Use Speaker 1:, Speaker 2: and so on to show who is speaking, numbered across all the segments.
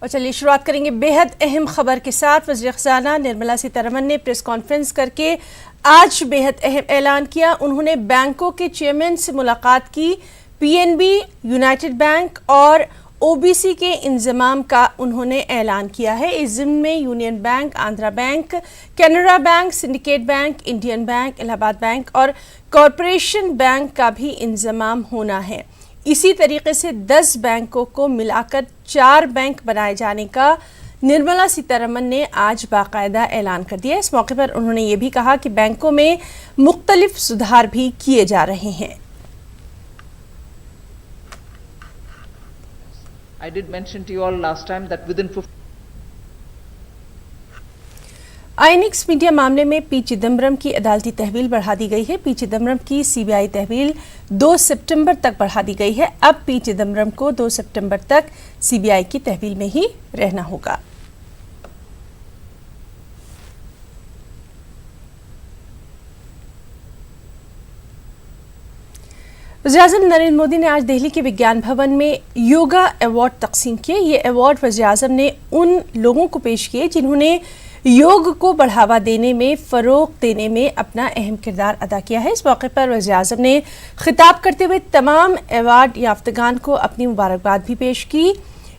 Speaker 1: और चलिए शुरुआत करेंगे बेहद अहम खबर के साथ। वज़ीर ख़ज़ाना निर्मला सीतारमण ने प्रेस कॉन्फ्रेंस करके आज बेहद अहम ऐलान किया। उन्होंने बैंकों के चेयरमैन से मुलाकात की। पीएनबी, यूनाइटेड बैंक और ओबीसी के इंजमाम का उन्होंने ऐलान किया है। इस ज़िम्न में union bank, Andhra bank, Canara bank, syndicate bank, Indian bank, Allahabad bank और कॉरपोरेशन बैंक का भी इंजमाम होना है। इसी तरीके से 10 बैंकों को मिलाकर 4 बैंक बनाए जाने का निर्मला सीतारमण ने आज बाकायदा ऐलान कर दिया। इस मौके पर उन्होंने ये भी कहा कि बैंकों में मुख्तलिफ सुधार भी किए जा रहे हैं।
Speaker 2: I did mention to you all last time that within 50
Speaker 1: INX media मामले में पी चिदम्बरम की अदालती तहवील बढ़ा दी गई है। पी चिदम्बरम की सीबीआई तहवील 2 सितंबर तक बढ़ा दी गई है। अब पी चिदम्बरम को 2 सितंबर तक सीबीआई की तहवील में ही रहना होगा। वज़ीर-ए-आज़म नरेंद्र मोदी ने आज दिल्ली के विज्ञान भवन में योगा अवार्ड तकसीम किए। ये अवार्ड वज़ीर-ए-आज़म ने उन लोगों को पेश किए जिन्होंने योग को बढ़ावा देने में, फ़रोग़ देने में अपना अहम किरदार अदा किया है। इस मौके पर वज़ीर-ए-आज़म ने खिताब करते हुए तमाम अवार्ड याफ्तगान को अपनी मुबारकबाद भी पेश की।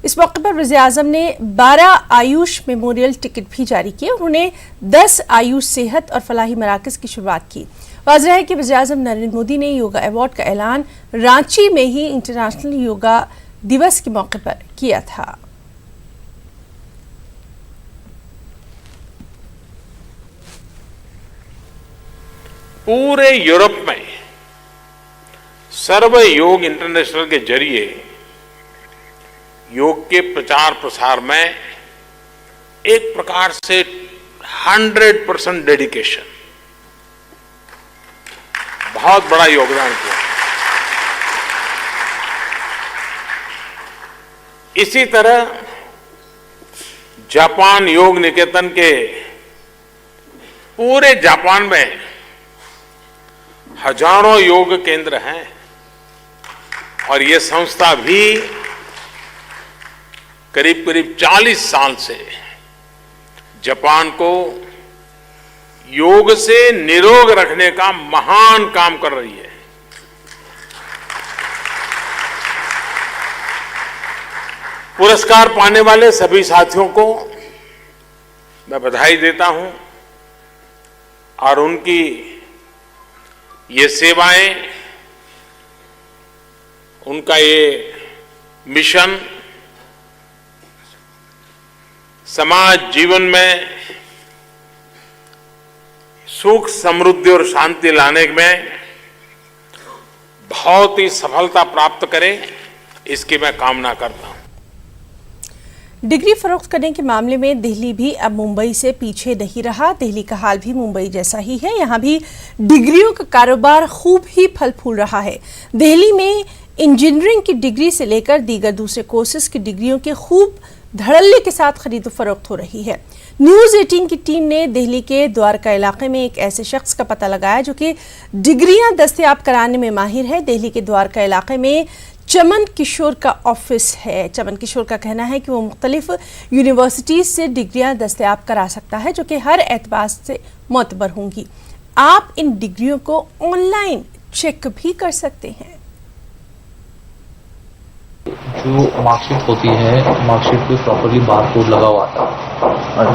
Speaker 1: इस मौके पर वज़ीर-ए-आज़म ने 12 आयुष मेमोरियल टिकट भी जारी किए। उन्होंने 10 आयुष सेहत और फलाही मराकज़ की शुरुआत की। वाज़ेह है कि वज़ीर-ए-आज़म नरेंद्र मोदी ने योगा अवार्ड का ऐलान रांची में ही इंटरनेशनल योगा दिवस के मौके पर किया था।
Speaker 3: पूरे यूरोप में सर्व योग इंटरनेशनल के जरिए योग के प्रचार प्रसार में एक प्रकार से 100% डेडिकेशन, बहुत बड़ा योगदान किया। इसी तरह जापान योग निकेतन के पूरे जापान में हजारों योग केंद्र हैं और ये संस्था भी करीब करीब 40 साल से जापान को योग से निरोग रखने का महान काम कर रही है। पुरस्कार पाने वाले सभी साथियों को मैं बधाई देता हूं और उनकी ये सेवाएं, उनका ये मिशन समाज जीवन में सुख, समृद्धि और शांति लाने में बहुत ही सफलता प्राप्त करे, इसकी मैं कामना करता हूं।
Speaker 1: डिग्री फरोख्त करने के मामले में दिल्ली भी अब मुंबई से पीछे नहीं रहा। दिल्ली का हाल भी मुंबई जैसा ही है। यहाँ भी डिग्रियों का कारोबार खूब ही फल फूल रहा है। दिल्ली में इंजीनियरिंग की डिग्री से लेकर दीगर दूसरे कोर्सेज की डिग्रियों के खूब धड़ल्ले के साथ खरीद फरोख्त हो रही है। न्यूज़ 18 की टीम ने दिल्ली के द्वारका इलाके में एक ऐसे शख्स का पता लगाया जो कि डिग्रियां दस्तयाब कराने में माहिर है। दिल्ली के द्वारका इलाके में चमन किशोर का ऑफिस है। चमन किशोर का कहना है कि वो मुख्तलिफ यूनिवर्सिटीज से डिग्रियां दस्तयाब करा सकता है जो कि हर एतबार से मोतबर होंगी। आप इन डिग्रियों को ऑनलाइन चेक भी कर सकते हैं।
Speaker 4: जो मार्कशीट होती है, मार्कशीट पे प्रॉपर्ली बारकोड लगा हुआ आता है।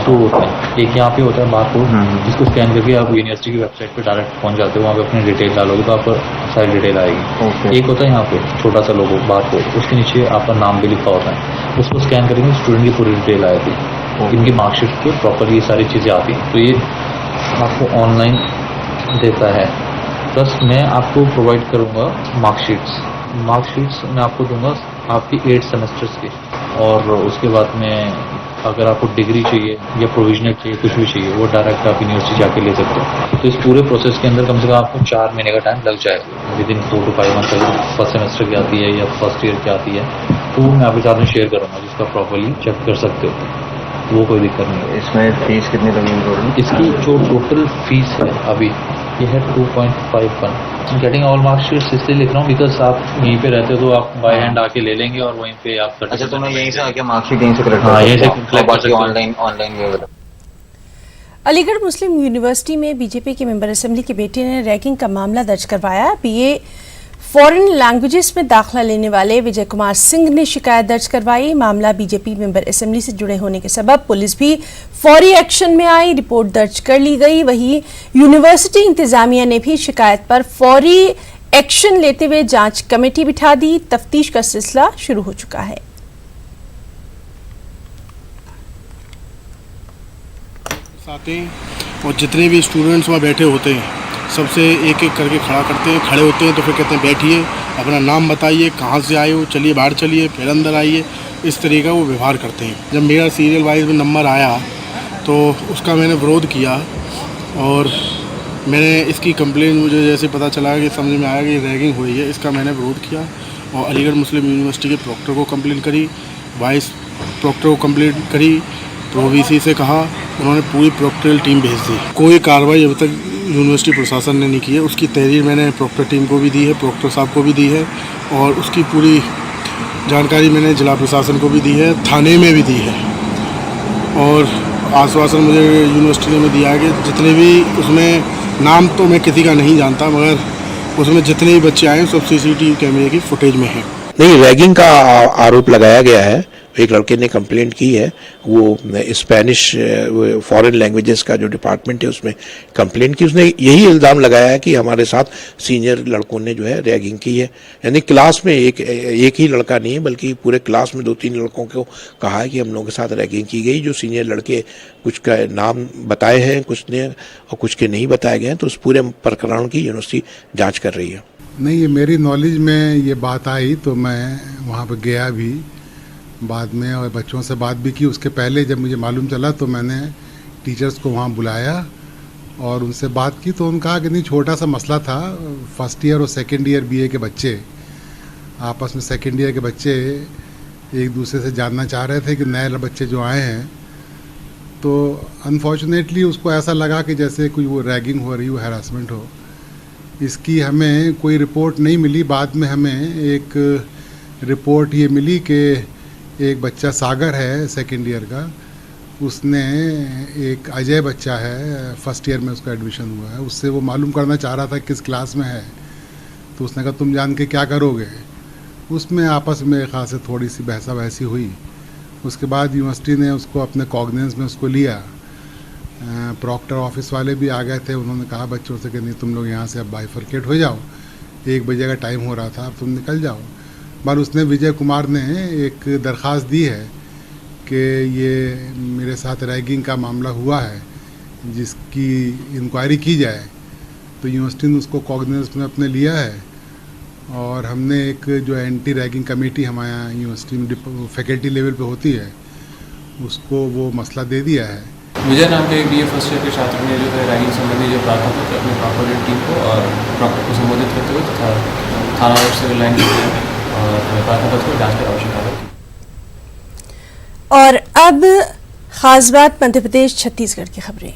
Speaker 4: दो होते हैं, एक यहाँ पे होता है बारकोड, जिसको स्कैन करके आप यूनिवर्सिटी की वेबसाइट पे डायरेक्ट पहुंच जाते हो। वहाँ पे अपनी डिटेल डालोगे तो आपको सारी डिटेल आएगी। एक होता है यहाँ पे छोटा सा लोगो बारकोड, उसके नीचे आपका नाम भी लिखा होता है। उसको स्कैन करेंगे स्टूडेंट की पूरी डिटेल आएगी। इनकी मार्कशीट पे प्रॉपर्ली ये सारी चीज़ें आती हैं। तो ये आपको ऑनलाइन देता है। प्लस मैं आपको प्रोवाइड करूँगा मार्कशीट्स मैं आपको दूंगा आपकी 8 सेमेस्टर्स की, और उसके बाद में अगर आपको डिग्री चाहिए या प्रोविजनल चाहिए, कुछ भी चाहिए, वो डायरेक्ट आप यूनिवर्सिटी जाके ले सकते हो। तो इस पूरे प्रोसेस के अंदर कम से कम आपको 4 महीने का टाइम लग जाएगा। विदिन 4 to 5 मंथ अगर फर्स्ट सेमेस्टर की आती है या फर्स्ट ईयर की आती है तो वो मैं आपके साथ में शेयर करूँगा, जिसका प्रॉपरली चेक कर सकते हो। वो कोई दिक्कत नहीं है।
Speaker 5: इसमें फीस कितनी लगेगी?
Speaker 4: इसकी जो टोटल फीस है अभी ये है 2.51। गेटिंग ऑल मार्कशीट्स इसलिए लिख रहा हूँ बिकॉज आप यहीं पे रहते हो तो आप बाय हैंड आके ले लेंगे और वहीं पे आप।
Speaker 5: अच्छा, तो मैं यहीं से आके मार्कशीट यहीं से कलेक्ट
Speaker 4: हाँ,
Speaker 5: कर
Speaker 4: यहीं से
Speaker 5: सकता हूँ,
Speaker 4: collect कर
Speaker 5: बाकी
Speaker 4: सकते हो।
Speaker 5: ऑनलाइन ये वाला।
Speaker 1: अलीगढ़ मुस्लिम यूनिवर्सिटी में बीजेपी के मेंबर असेंबली के बेटे ने रैगिंग का मामला दर्ज करवाया। बीए फॉरेन लैंग्वेजेस में दाखिला लेने वाले विजय कुमार सिंह ने शिकायत दर्ज करवाई। मामला बीजेपी मेंबर असेंबली से जुड़े होने के सबब पुलिस भी फौरी एक्शन में आई, रिपोर्ट दर्ज कर ली गई। वहीं यूनिवर्सिटी इंतजामिया ने भी शिकायत पर फौरी एक्शन लेते हुए जांच कमेटी बिठा दी। तफ्तीश का सिलसिला शुरू हो चुका है।
Speaker 6: आते हैं और जितने भी स्टूडेंट्स वहाँ बैठे होते हैं सबसे एक एक करके खड़ा करते हैं, खड़े होते हैं तो फिर कहते हैं बैठिए, अपना नाम बताइए, कहाँ से आए हो, चलिए बाहर चलिए, फिर अंदर आइए। इस तरीके का वो व्यवहार करते हैं। जब मेरा सीरियल वाइज में नंबर आया तो उसका मैंने विरोध किया और मैंने इसकी कंप्लेंट, मुझे जैसे पता चला कि समझ में आया कि रैगिंग हुई है, इसका मैंने विरोध किया और अलीगढ़ मुस्लिम यूनिवर्सिटी के प्रॉक्टर को कंप्लेंट करी, वाइस प्रॉक्टर को कंप्लेंट करी, प्रोवीसी से कहा, उन्होंने पूरी प्रॉक्टोरियल टीम भेज दी। कोई कार्रवाई अभी तक यूनिवर्सिटी प्रशासन ने नहीं की है। उसकी तहरीर मैंने प्रॉक्टर टीम को भी दी है, प्रॉक्टर साहब को भी दी है और उसकी पूरी जानकारी मैंने जिला प्रशासन को भी दी है, थाने में भी दी है। और आश्वासन मुझे यूनिवर्सिटी ने दिया है कि जितने भी उसमें, नाम तो मैं किसी का नहीं जानता, मगर उसमें जितने भी बच्चे आए सब सीसीटीवी कैमरे की फुटेज में है।
Speaker 7: नहीं, रैगिंग का आरोप लगाया गया है। एक लड़के ने कंप्लेंट की है, वो स्पेनिश फॉरेन लैंग्वेजेस का जो डिपार्टमेंट है उसमें कंप्लेंट की। उसने यही इल्ज़ाम लगाया है कि हमारे साथ सीनियर लड़कों ने जो है रैगिंग की है। यानी क्लास में एक ही लड़का नहीं है बल्कि पूरे क्लास में 2-3 लड़कों को कहा है कि हम लोगों के साथ रैगिंग की गई। जो सीनियर लड़के, कुछ का नाम बताए हैं, कुछ ने और कुछ के नहीं बताए गए हैं, तो उस पूरे प्रकरण की यूनिवर्सिटी जाँच कर रही है।
Speaker 8: नहीं, ये मेरी नॉलेज में ये बात आई तो मैं वहाँ पर गया भी बाद में और बच्चों से बात भी की। उसके पहले जब मुझे मालूम चला तो मैंने टीचर्स को वहाँ बुलाया और उनसे बात की तो उन्होंने कहा कि नहीं, छोटा सा मसला था। फर्स्ट ईयर और सेकेंड ईयर बीए के बच्चे आपस में, सेकेंड ईयर के बच्चे एक दूसरे से जानना चाह रहे थे कि नए बच्चे जो आए हैं, तो अनफॉर्चुनेटली उसको ऐसा लगा कि जैसे कोई वो रैगिंग हो रही हो, हैरासमेंट हो। इसकी हमें कोई रिपोर्ट नहीं मिली। बाद में हमें एक रिपोर्ट ये मिली कि एक बच्चा सागर है सेकेंड ईयर का, उसने एक अजय बच्चा है फर्स्ट ईयर में, उसका एडमिशन हुआ है, उससे वो मालूम करना चाह रहा था किस क्लास में है। तो उसने कहा तुम जान के क्या करोगे। उसमें आपस में खास थोड़ी सी बहसा बहसी हुई। उसके बाद यूनिवर्सिटी ने उसको अपने कॉग्निजेंस में उसको लिया। प्रॉक्टर ऑफिस वाले भी आ गए थे। उन्होंने कहा बच्चों से कि नहीं, तुम लोग यहाँ से अब बाइफरकेट हो जाओ, 1 बजे का टाइम हो रहा था, अब तुम निकल जाओ। पर उसने, विजय कुमार ने एक दरख्वास्त दी है कि ये मेरे साथ रैगिंग का मामला हुआ है, जिसकी इंक्वायरी की जाए। तो यूनिवर्सिटी ने उसको कॉग्निजेंस में अपने लिया है और हमने एक जो एंटी रैगिंग कमेटी हमारे यहाँ यूनिवर्सिटी में फैकल्टी लेवल पे होती है, उसको वो मसला दे दिया है।
Speaker 9: विजय नाम के बीए फर्स्ट ईयर के छात्र ने जो है रैगिंग संबंधी जो प्रार्थना पत्र अपनी प्रॉक्टोरियल टीम को और प्रॉक्टर को संबोधित करते हुए तथा थाना और सिविल लाइन के और प्रार्थना पत्र को जांच कर आवश्यक कार्रवाई की।
Speaker 1: और अब खास बात मध्य प्रदेश छत्तीसगढ़ की खबरें।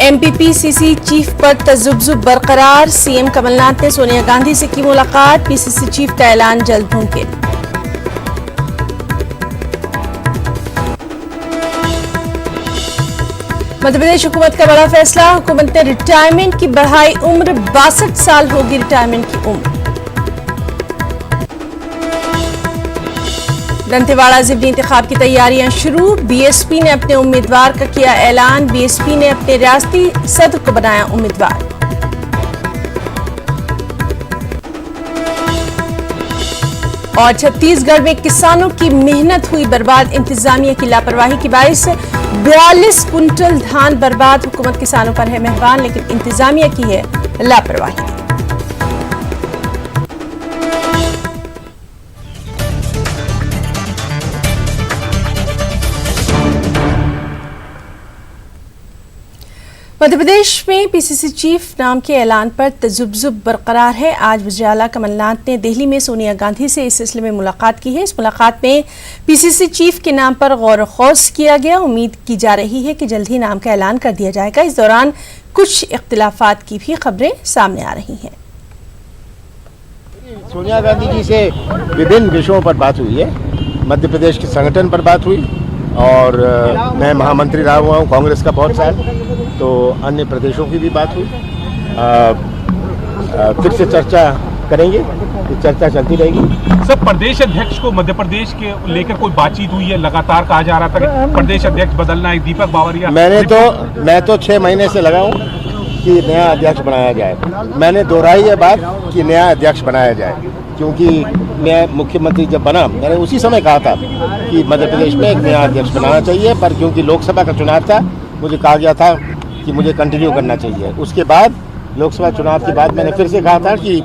Speaker 1: एमपीपीसीसी चीफ पर तजुब्जुब बरकरार, सीएम कमलनाथ ने सोनिया गांधी से की मुलाकात, पीसीसी चीफ का ऐलान जल्द मुमकिन। मध्य प्रदेश हुकूमत का बड़ा फैसला, हुकूमत ने रिटायरमेंट की बढ़ाई उम्र, 62 साल होगी रिटायरमेंट की उम्र। दंतेवाड़ा ज़िमनी इंतखाब की तैयारियां शुरू, बीएसपी ने अपने उम्मीदवार का किया ऐलान, बीएसपी ने अपने रियासती सदर को बनाया उम्मीदवार। और छत्तीसगढ़ में किसानों की मेहनत हुई बर्बाद, इंतजामिया की लापरवाही की बाइस 42 कुंटल धान बर्बाद। हुकूमत किसानों पर है मेहरबान, लेकिन इंतजामिया की है लापरवाही। मध्य प्रदेश में पीसीसी चीफ नाम के ऐलान पर तजुब्जुब बरकरार है। आज वज़ीर आला कमलनाथ ने दिल्ली में सोनिया गांधी से इस सिलसिले में मुलाकात की है। इस मुलाकात में पीसीसी चीफ के नाम पर गौर खौस किया गया। उम्मीद की जा रही है कि जल्द ही नाम का ऐलान कर दिया जाएगा। इस दौरान कुछ इख्तिलाफात की भी खबरें सामने आ रही हैं।
Speaker 10: सोनिया गांधी जी से विभिन्न विषयों पर बात हुई है। मध्य प्रदेश के संगठन पर बात हुई और मैं महामंत्री रहा हुआ हूँ कांग्रेस का बहुत साल, तो अन्य प्रदेशों की भी बात हुई। फिर से चर्चा करेंगे, ये चर्चा चलती रहेगी।
Speaker 11: सर, प्रदेश अध्यक्ष को मध्य प्रदेश के लेकर कोई बातचीत हुई है? लगातार कहा जा रहा था कि प्रदेश अध्यक्ष बदलना है, दीपक बावरिया।
Speaker 10: मैं तो 6 महीने से लगा हूँ कि नया अध्यक्ष बनाया जाए। मैंने दोहराई है बात कि नया अध्यक्ष बनाया जाए, क्योंकि मैं मुख्यमंत्री जब बना मैंने उसी समय कहा था कि मध्य प्रदेश में एक नया अध्यक्ष बनाना चाहिए, पर क्योंकि लोकसभा का चुनाव था मुझे कहा गया था कि मुझे कंटिन्यू करना चाहिए। उसके बाद लोकसभा चुनाव के बाद मैंने फिर से कहा था कि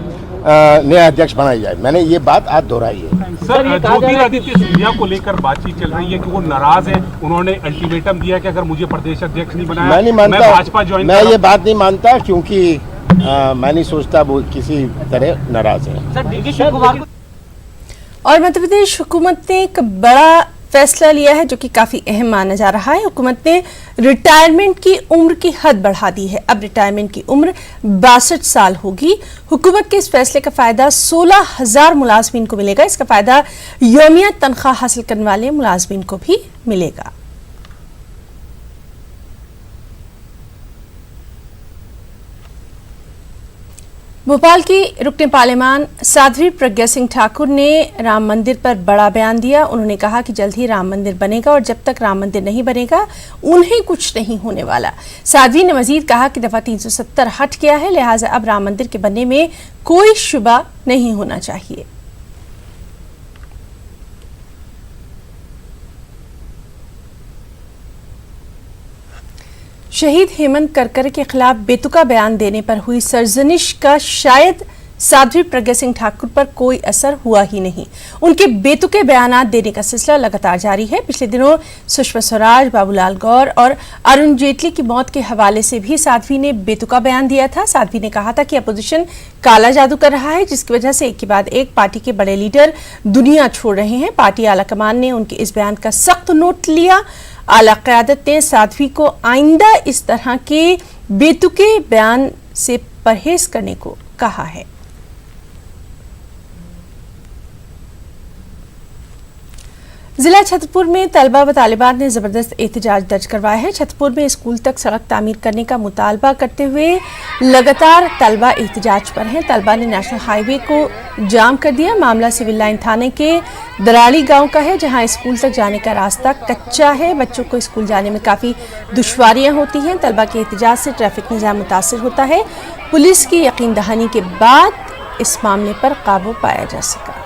Speaker 10: नया अध्यक्ष बनाई जाए। मैंने ये बात आज दोहराई है।
Speaker 11: सर, ज्योतिरादित्य सिंधिया को लेकर बातचीत चल रही है कि वो नाराज है। उन्होंने अल्टीमेटम दिया कि अगर मुझे प्रदेश अध्यक्ष नहीं बनाया
Speaker 10: मैं नहीं मानता,
Speaker 11: मैं भाजपा ज्वाइन।
Speaker 10: मैं ये बात नहीं मानता, क्योंकि मैं नहीं सोचता वो किसी तरह नाराज है।
Speaker 1: और मध्य प्रदेश हुकूमत ने एक बड़ा फैसला लिया है जो कि काफी अहम माना जा रहा है। हुकूमत ने रिटायरमेंट की उम्र की हद बढ़ा दी है। अब रिटायरमेंट की उम्र 62 साल होगी। हुकूमत के इस फैसले का फायदा 16,000 मुलाजमीन को मिलेगा। इसका फायदा यौमिया तनख्वाह हासिल करने वाले मुलाजमीन को भी मिलेगा। भोपाल की रुकने पार्लियामान साध्वी प्रज्ञा सिंह ठाकुर ने राम मंदिर पर बड़ा बयान दिया। उन्होंने कहा कि जल्द ही राम मंदिर बनेगा और जब तक राम मंदिर नहीं बनेगा उन्हें कुछ नहीं होने वाला। साध्वी ने मजीद कहा कि दफा 370 हट गया है, लिहाजा अब राम मंदिर के बनने में कोई शुबा नहीं होना चाहिए। शहीद हेमंत करकर के खिलाफ बेतुका बयान देने पर हुई सरजनिश का शायद साध्वी प्रज्ञा सिंह ठाकुर पर कोई असर हुआ ही नहीं। उनके बेतुके बयानात देने का सिलसिला लगातार जारी है। पिछले दिनों सुषमा स्वराज, बाबूलाल गौर और अरुण जेटली की मौत के हवाले से भी साध्वी ने बेतुका बयान दिया था। साध्वी ने कहा था कि अपोजिशन काला जादू कर रहा है, जिसकी वजह से एक के बाद एक पार्टी के बड़े लीडर दुनिया छोड़ रहे हैं। पार्टी आलाकमान ने उनके इस बयान का सख्त नोट लिया। आला क़यादत ने साध्वी को आइंदा इस तरह के बेतुके बयान से परहेज करने को कहा है। जिला छतरपुर में तलबा व तालिबात ने जबरदस्त एहतजाज दर्ज करवाया है। छतरपुर में स्कूल तक सड़क तामीर करने का मुतालबा करते हुए लगातार तलबा एहतजाज पर हैं। तलबा ने नेशनल हाईवे को जाम कर दिया। मामला सिविल लाइन थाने के दराड़ी गांव का है, जहां स्कूल तक जाने का रास्ता कच्चा है। बच्चों को स्कूल जाने में काफ़ी दुश्वारियां होती हैं। तलबा के एहतजाज से ट्रैफिक निज़ाम मुतासिर होता है। पुलिस की यकीन दहानी के बाद इस मामले पर काबू पाया जा सका।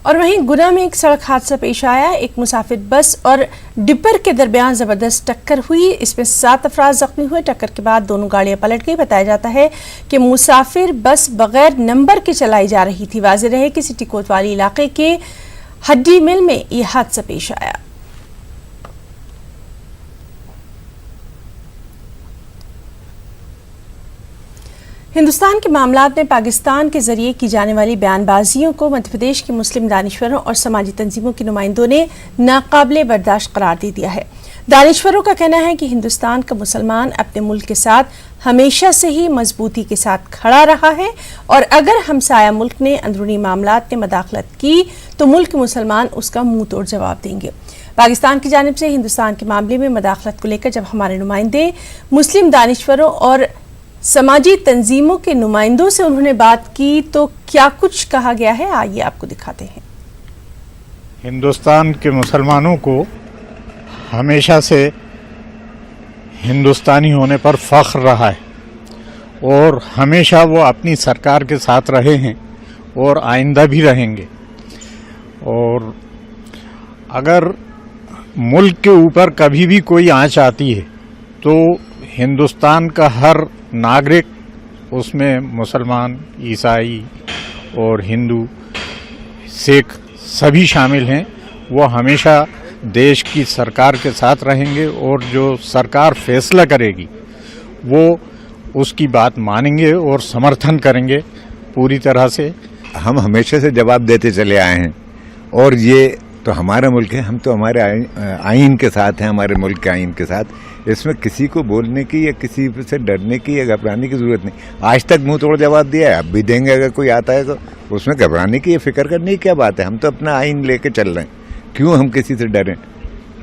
Speaker 1: और वहीं गुना में एक सड़क हादसा पेश आया। एक मुसाफिर बस और डिपर के दरमियान जबरदस्त टक्कर हुई। इसमें 7 अफराद जख्मी हुए। टक्कर के बाद दोनों गाड़ियां पलट गई। बताया जाता है कि मुसाफिर बस बगैर नंबर के चलाई जा रही थी। वाज़ेह रहे कि सिटी कोतवाली इलाके के हड्डी मिल में यह हादसा पेश आया। हिंदुस्तान के मामलात में पाकिस्तान के जरिए की जाने वाली बयानबाजियों को मध्य प्रदेश के मुस्लिम दानिश्वरों और समाजी तंजीमों के नुमाइंदों ने नाकाबिले बर्दाश्त करार दे दिया है। दानिश्वरों का कहना है कि हिंदुस्तान का मुसलमान अपने मुल्क के साथ हमेशा से ही मजबूती के साथ खड़ा रहा है और अगर हमसाया मुल्क ने अंदरूनी मामलात में मदाखलत की तो मुल्क के मुसलमान उसका मुंह तोड़ जवाब देंगे। पाकिस्तान की जानिब से हिंदुस्तान के मामले में मदाखलत को लेकर जब हमारे नुमाइंदे मुस्लिम दानिश्वरों और समाजी तंजीमों के नुमाइंदों से उन्होंने बात की तो क्या कुछ कहा गया है, आइए आपको दिखाते हैं।
Speaker 12: हिंदुस्तान के मुसलमानों को हमेशा से हिंदुस्तानी होने पर फख्र रहा है और हमेशा वो अपनी सरकार के साथ रहे हैं और आइंदा भी रहेंगे। और अगर मुल्क के ऊपर कभी भी कोई आंच आती है तो हिंदुस्तान का हर नागरिक, उसमें मुसलमान, ईसाई और हिंदू शेख सभी शामिल हैं, वो हमेशा देश की सरकार के साथ रहेंगे और जो सरकार फैसला करेगी वो उसकी बात मानेंगे और समर्थन करेंगे पूरी तरह से।
Speaker 13: हम हमेशा से जवाब देते चले आए हैं और ये तो हमारा मुल्क है, हम तो हमारे आइन के साथ हैं, हमारे मुल्क के आइन के साथ। इसमें किसी को बोलने की या किसी से डरने की या घबराने की ज़रूरत नहीं। आज तक मुंह तोड़ जवाब दिया है, अब भी देंगे। अगर कोई आता है तो उसमें घबराने की या फिक्र करने की क्या बात है। हम तो अपना आइन लेके चल रहे हैं, क्यों हम किसी से डरें।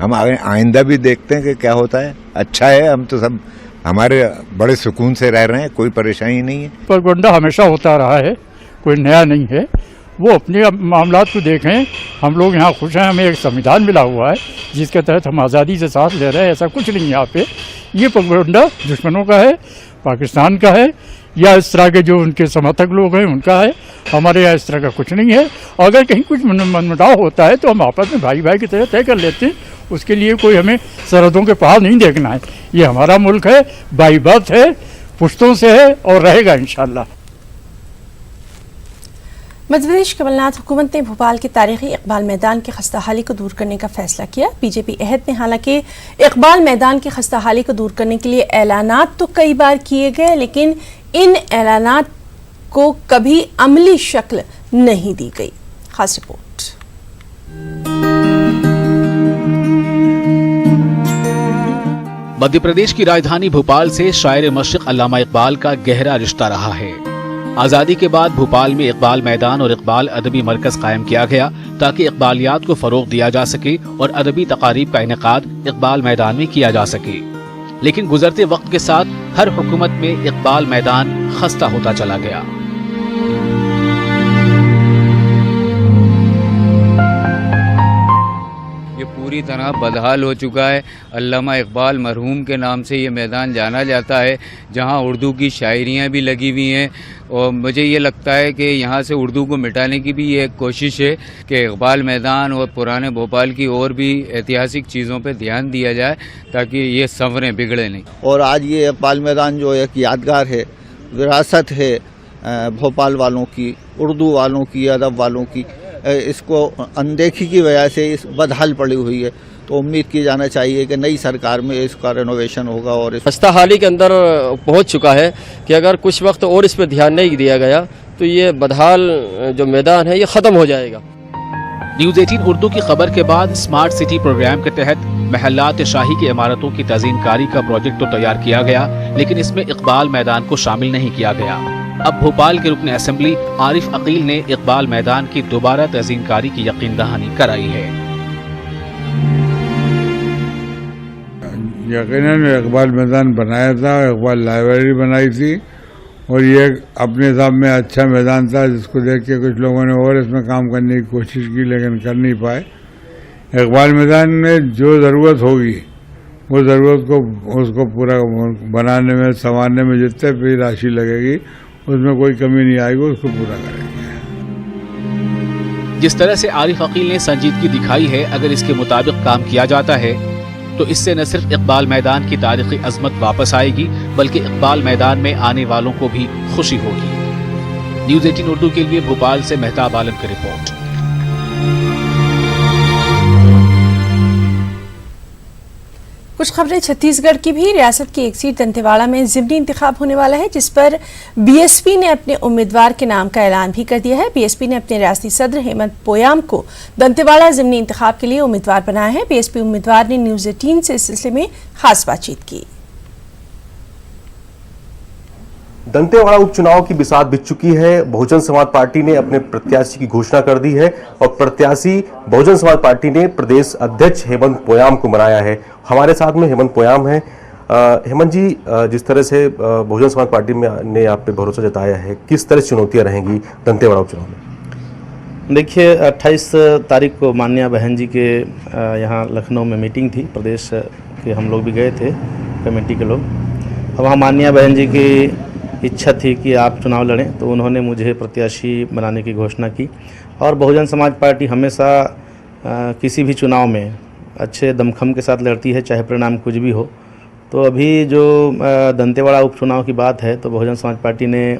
Speaker 13: हम आइंदा भी देखते हैं कि क्या होता है। अच्छा है, हम तो सब हमारे बड़े सुकून से रह रहे हैं, कोई परेशानी नहीं है।
Speaker 14: प्रोपेगेंडा हमेशा होता रहा है, कोई नया नहीं है। वो अपने मामला को देखें। हम लोग यहाँ खुश हैं, हमें एक संविधान मिला हुआ है जिसके तहत हम आज़ादी से सांस ले रहे हैं। ऐसा कुछ नहीं है यहाँ पे। ये प्रोपेगेंडा दुश्मनों का है, पाकिस्तान का है, या इस तरह के जो उनके समर्थक लोग हैं उनका है। हमारे यहाँ इस तरह का कुछ नहीं है। अगर कहीं कुछ मनमुटाव होता है तो हम आपस में भाई भाई की तरह तय कर लेते हैं। उसके लिए कोई हमें सरहदों के पार नहीं देखना है। ये हमारा मुल्क है, बाई बर्थ है, पुश्तों से है और रहेगा इंशाल्लाह।
Speaker 1: मध्य प्रदेश कमलनाथ हुकूमत ने भोपाल के तारीखी इकबाल मैदान की खस्ताहाली को दूर करने का फैसला किया। बीजेपी अहद ने हालांकि इकबाल मैदान की खस्ताहाली को दूर करने के लिए ऐलानात तो कई बार किए गए, लेकिन इन ऐलानात को कभी अमली शक्ल नहीं दी गई। खास रिपोर्ट।
Speaker 15: मध्य प्रदेश की राजधानी भोपाल से शायर मशरिक अल्लामा इकबाल का गहरा रिश्ता रहा है। आजादी के बाद भोपाल में इकबाल मैदान और इकबाल अदबी मरकज कायम किया गया ताकि इकबालियात को फरोग दिया जा सके और अदबी तकारीब का इनेकाद इकबाल मैदान में किया जा सके। लेकिन गुजरते वक्त के साथ हर हुकूमत में इकबाल मैदान खस्ता होता चला गया।
Speaker 16: ये पूरी तरह बदहाल हो चुका है। अल्लामा इकबाल मरहूम के नाम से ये मैदान जाना जाता है, जहाँ उर्दू की शायरियाँ भी लगी हुई हैं। और मुझे ये लगता है कि यहाँ से उर्दू को मिटाने की भी ये एक कोशिश है कि इकबाल मैदान और पुराने भोपाल की और भी ऐतिहासिक चीज़ों पे ध्यान दिया जाए ताकि ये संवरें, बिगड़े नहीं।
Speaker 17: और आज ये इकबाल मैदान जो एक यादगार है, विरासत है भोपाल वालों की, उर्दू वालों की, अदब वालों की। इसको अनदेखी की वजह से इस बदहाल पड़ी हुई है। तो उम्मीद की जाना चाहिए कि नई सरकार में इसका रेनोवेशन होगा। और
Speaker 18: खस्ताहाली के अंदर पहुंच चुका है कि अगर कुछ वक्त और इस पर ध्यान नहीं दिया गया तो ये बदहाल जो मैदान है ये ख़त्म हो जाएगा।
Speaker 15: न्यूज़ 18 उर्दू की खबर के बाद स्मार्ट सिटी प्रोग्राम के तहत महल्लात शाही की इमारतों की तज़ीनकारी का प्रोजेक्ट तो तैयार किया गया, लेकिन इसमें इकबाल मैदान को शामिल नहीं किया गया। अब भोपाल के रुकन असेंबली आरिफ अकील ने इकबाल मैदान की दोबारा तज़ीनकारी की यकीन दहानी कराई है।
Speaker 19: यकीनन इकबाल मैदान बनाया था, इकबाल लाइब्रेरी बनाई थी और ये अपने हिसाब में अच्छा मैदान था जिसको देख के कुछ लोगों ने और इसमें काम करने की कोशिश की लेकिन कर नहीं पाए। इकबाल मैदान में जो ज़रूरत होगी वो ज़रूरत को उसको पूरा बनाने में, संवारने में जितने भी राशि लगेगी उसमें कोई कमी नहीं आएगी, उसको पूरा करेंगे।
Speaker 15: जिस तरह से आरिफ अकील ने संजीदगी दिखाई है, अगर इसके मुताबिक काम किया जाता है तो इससे न सिर्फ इकबाल मैदान की तारीखी अजमत वापस आएगी बल्कि इकबाल मैदान में आने वालों को भी खुशी होगी। न्यूज़ 18 उर्दू के लिए भोपाल से मेहताब आलम की रिपोर्ट।
Speaker 1: कुछ खबरें छत्तीसगढ़ की भी। रियासत की एक सीट दंतेवाड़ा में ज़िमनी इंतखाब होने वाला है, जिस पर बीएसपी ने अपने उम्मीदवार के नाम का ऐलान भी कर दिया है। बीएसपी ने अपने रियासती सदर हेमंत पोयाम को दंतेवाड़ा ज़िमनी इंतखाब के लिए उम्मीदवार बनाया है। बीएसपी उम्मीदवार ने न्यूज़ 18 से इस सिलसिले में खास बातचीत की।
Speaker 20: दंतेवाड़ा उपचुनाव की बिसात बिछ चुकी है। बहुजन समाज पार्टी ने अपने प्रत्याशी की घोषणा कर दी है और प्रत्याशी बहुजन समाज पार्टी ने प्रदेश अध्यक्ष हेमंत पोयाम को बनाया है। हमारे साथ में हेमंत पोयाम है। हेमंत जी, जिस तरह से बहुजन समाज पार्टी में ने आप पे भरोसा जताया है, किस तरह चुनौतियां रहेंगी दंतेवाड़ा उपचुनाव में?
Speaker 21: देखिए, 28 तारीख को माननीय बहन जी के यहाँ लखनऊ में मीटिंग थी, प्रदेश के हम लोग भी गए थे, कमेटी के लोग। अब वहाँ माननीय बहन जी की इच्छा थी कि आप चुनाव लड़ें, तो उन्होंने मुझे प्रत्याशी बनाने की घोषणा की। और बहुजन समाज पार्टी हमेशा किसी भी चुनाव में अच्छे दमखम के साथ लड़ती है, चाहे परिणाम कुछ भी हो। तो अभी जो दंतेवाड़ा उपचुनाव की बात है, तो बहुजन समाज पार्टी ने,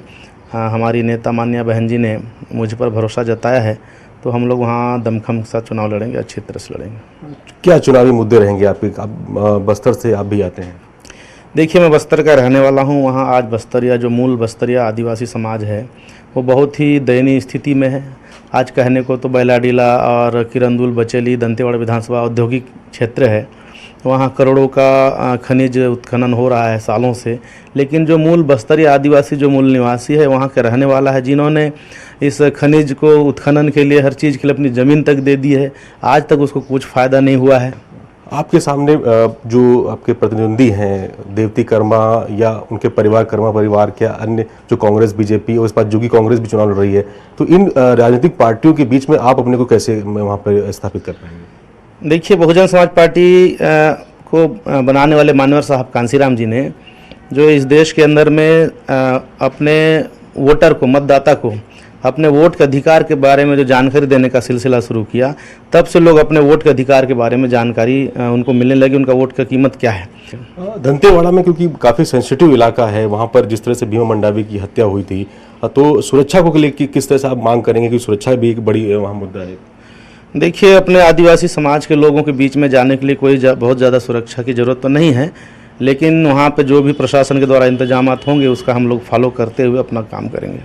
Speaker 21: हमारी नेता माननीय बहन जी ने मुझ पर भरोसा जताया है तो हम लोग वहाँ दमखम के साथ चुनाव लड़ेंगे, अच्छी तरह से लड़ेंगे।
Speaker 20: क्या चुनावी मुद्दे रहेंगे आपके? आप बस्तर से आप भी आते हैं।
Speaker 21: देखिए, मैं बस्तर का रहने वाला हूँ। वहाँ आज बस्तरिया, जो मूल बस्तरिया आदिवासी समाज है, वो बहुत ही दयनीय स्थिति में है। आज कहने को तो बैलाडीला और किरंदुल, बचेली, दंतेवाड़ा विधानसभा औद्योगिक क्षेत्र है, वहाँ करोड़ों का खनिज उत्खनन हो रहा है सालों से, लेकिन जो मूल बस्तरी आदिवासी, जो मूल निवासी है, वहाँ के रहने वाला है, जिन्होंने इस खनिज को उत्खनन के लिए, हर चीज़ के लिए अपनी ज़मीन तक दे दी है, आज तक उसको कुछ फ़ायदा नहीं हुआ है।
Speaker 20: आपके सामने जो आपके प्रतिद्वंदी हैं, देवती कर्मा या उनके परिवार, कर्मा परिवार, क्या अन्य जो कांग्रेस, बीजेपी और इस बार जो कि कांग्रेस भी चुनाव लड़ रही है, तो इन राजनीतिक पार्टियों के बीच में आप अपने को कैसे वहाँ पर स्थापित कर पाएंगे?
Speaker 21: देखिए, बहुजन समाज पार्टी को बनाने वाले मानवर साहब कांसीराम जी ने जो इस देश के अंदर में अपने वोटर को, मतदाता को अपने वोट के अधिकार के बारे में जो जानकारी देने का सिलसिला शुरू किया, तब से लोग अपने वोट के अधिकार के बारे में जानकारी उनको मिलने लगी, उनका वोट का कीमत क्या है।
Speaker 20: दंतेवाड़ा में क्योंकि काफ़ी सेंसिटिव इलाका है, वहाँ पर जिस तरह से भीमा मंडावी की हत्या हुई थी, तो सुरक्षा को लेकर किस तरह से आप मांग करेंगे कि सुरक्षा भी एक बड़ी वहाँ मुद्दा है?
Speaker 21: देखिए, अपने आदिवासी समाज के लोगों के बीच में जाने के लिए कोई बहुत ज़्यादा सुरक्षा की ज़रूरत तो नहीं है, लेकिन वहाँ पे जो भी प्रशासन के द्वारा इंतजाम होंगे उसका हम लोग फॉलो करते हुए अपना काम करेंगे।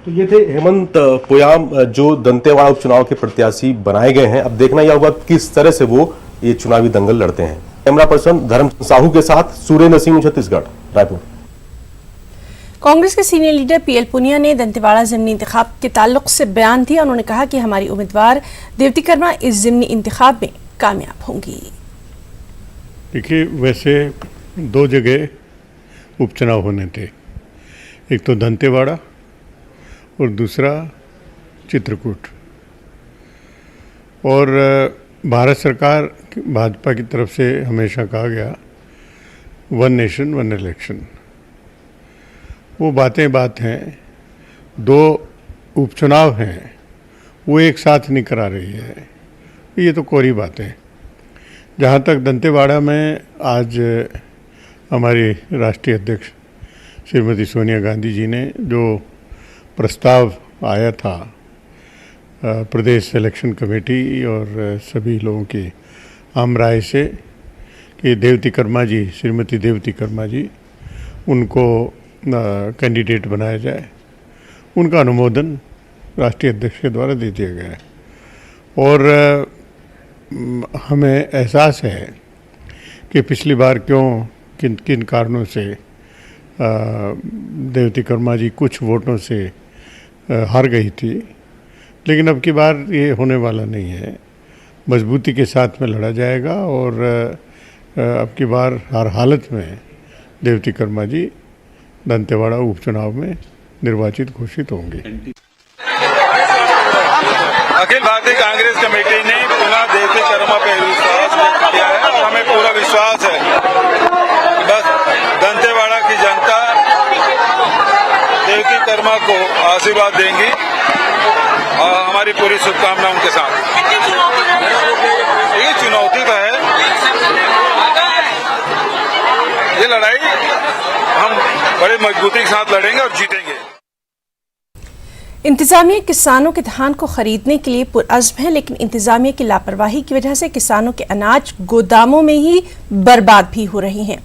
Speaker 20: तो ये थे हेमंत पोयाम, जो दंतेवाड़ा उपचुनाव के प्रत्याशी बनाए गए हैं। अब देखना यह होगा किस तरह से वो ये चुनावी दंगल लड़ते हैं। कैमरा पर्सन धर्म साहू के साथ सुरेंद्र सिंह, छत्तीसगढ़, रायपुर।
Speaker 1: कांग्रेस के सीनियर लीडर पीएल पुनिया ने दंतेवाड़ा ज़िमनी इंतखाब के ताल्लुक से बयान दिया। उन्होंने कहा कि हमारी उम्मीदवार देवती कर्मा इस ज़िमनी इंतखाब में कामयाब होंगी।
Speaker 12: देखिए, वैसे 2 जगह उपचुनाव होने थे, एक तो दंतेवाड़ा और दूसरा चित्रकूट। और भारत सरकार, भाजपा की तरफ से हमेशा कहा गया 1 नेशन 1 इलेक्शन। वो बातें बात हैं, 2 उपचुनाव हैं, वो एक साथ नहीं करा रही है, ये तो कोरी बात है। जहाँ तक दंतेवाड़ा में आज हमारी राष्ट्रीय अध्यक्ष श्रीमती सोनिया गांधी जी ने जो प्रस्ताव आया था प्रदेश इलेक्शन कमेटी और सभी लोगों की आम राय से कि देवती कर्मा जी, श्रीमती देवती कर्मा जी, उनको कैंडिडेट बनाया जाए, उनका अनुमोदन राष्ट्रीय अध्यक्ष के द्वारा दे दिया गया है। और हमें एहसास है कि पिछली बार किन किन कारणों से देवती कर्मा जी कुछ वोटों से हार गई थी, लेकिन अब की बार ये होने वाला नहीं है। मजबूती के साथ में लड़ा जाएगा और अब की बार हर हालत में देवती कर्मा जी दंतेवाड़ा उपचुनाव में निर्वाचित घोषित होंगे।
Speaker 2: अखिल भारतीय कांग्रेस कमेटी ने पुनः देवती कर्मा पर विश्वास व्यक्त किया है और हमें पूरा विश्वास है बस दंतेवाड़ा की जनता देवती कर्मा को आशीर्वाद देंगी और हमारी पूरी शुभकामना उनके साथ। ये चुनौती तो है, ये लड़ाई हम बड़े मजबूती के साथ लड़ेंगे और जीतेंगे।
Speaker 1: इंतजामिया किसानों के धान को खरीदने के लिए पुरअज़्म है, लेकिन इंतजामिया की लापरवाही की वजह से किसानों के अनाज गोदामों में ही बर्बाद भी हो रही हैं।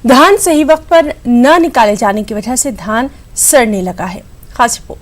Speaker 1: धान सही वक्त पर न निकाले जाने की वजह से धान सड़ने लगा है। खास रिपोर्ट।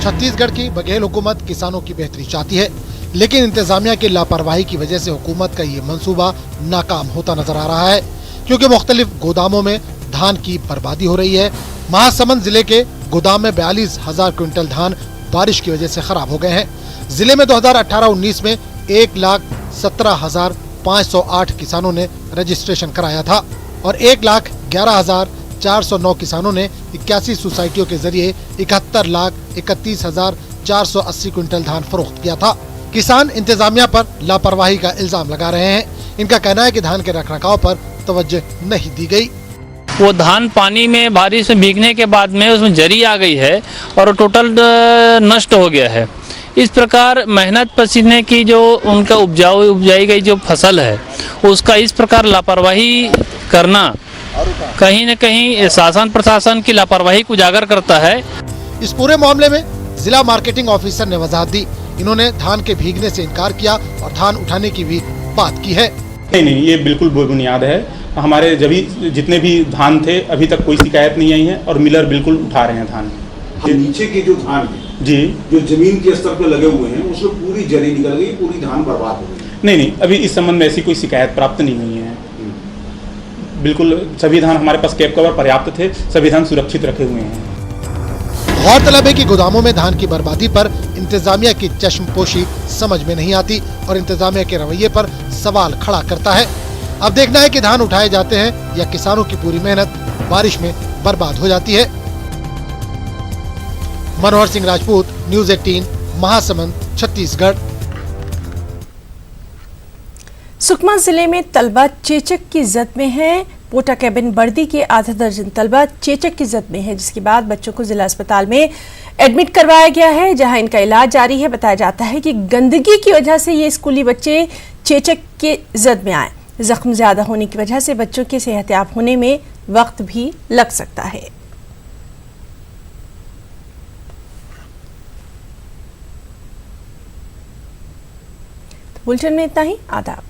Speaker 22: छत्तीसगढ़ की बघेल हुकूमत किसानों की बेहतरी चाहती है, लेकिन इंतजामिया की लापरवाही की वजह से हुकूमत का ये मंसूबा नाकाम होता नजर आ रहा है, क्योंकि मुख्तलिफ गोदामों में धान की बर्बादी हो रही है। महासमुंद जिले के गोदाम में 42,000 क्विंटल धान बारिश की वजह से खराब हो गए हैं। जिले में 2018-19 में 1,17,508 किसानों ने रजिस्ट्रेशन कराया था और 1,11,409 किसानों ने 81 सोसाइटियों के जरिए 71,31,480 क्विंटल धान फरोख्त किया था। किसान इंतजामिया पर लापरवाही का इल्जाम लगा रहे हैं। इनका कहना है कि धान के रखरखाव पर तवज्जो नहीं दी गई।
Speaker 23: वो धान पानी में बारिश में भीगने के बाद में उसमें जरी आ गई है और टोटल नष्ट हो गया है। इस प्रकार मेहनत पसीने की जो उनका उपजाई गई जो फसल है उसका इस प्रकार लापरवाही करना कहीं न कहीं शासन प्रशासन की लापरवाही को उजागर करता है।
Speaker 22: इस पूरे मामले में जिला मार्केटिंग ऑफिसर ने वजाहत दी। इन्होंने धान के भीगने से इनकार किया और धान उठाने की भी बात की है।
Speaker 3: नहीं, ये बिल्कुल बेबुनियाद है। हमारे जितने भी धान थे अभी तक कोई शिकायत नहीं आई है और मिलर बिल्कुल उठा रहे हैं धान।
Speaker 4: नीचे के जो धान है
Speaker 3: जी,
Speaker 4: जो जमीन के स्तर पर लगे हुए हैं उसमें पूरी जरी निकल गई, पूरी धान बर्बाद हो गई।
Speaker 3: नहीं, अभी इस संबंध में ऐसी कोई शिकायत प्राप्त नहीं हुई है। बिल्कुल सभी धान हमारे पास कैप कवर पर्याप्त थे, सभी धान सुरक्षित रखे हुए हैं।
Speaker 22: गौरतलब है कि गोदामों में धान की बर्बादी पर इंतजामिया की चश्मपोशी समझ में नहीं आती और इंतजामिया के रवैये पर सवाल खड़ा करता है। अब देखना है कि धान उठाए जाते हैं या किसानों की पूरी मेहनत बारिश में बर्बाद हो जाती है। मनोहर सिंह राजपूत, न्यूज़ 18, महासमंद, छत्तीसगढ़।
Speaker 1: सुकमा जिले में तलबा चेचक की जद में है। पोटा कैबिन बर्दी के आधा दर्जन तलबा चेचक की जद में है, जिसके बाद बच्चों को जिला अस्पताल में एडमिट करवाया गया है, जहां इनका इलाज जारी है। बताया जाता है कि गंदगी की वजह से ये स्कूली बच्चे चेचक के जद में आए। जख्म ज्यादा होने की वजह से बच्चों के सेहतयाब होने में वक्त भी लग सकता है। बुलेटिन में इतना ही। आदाब।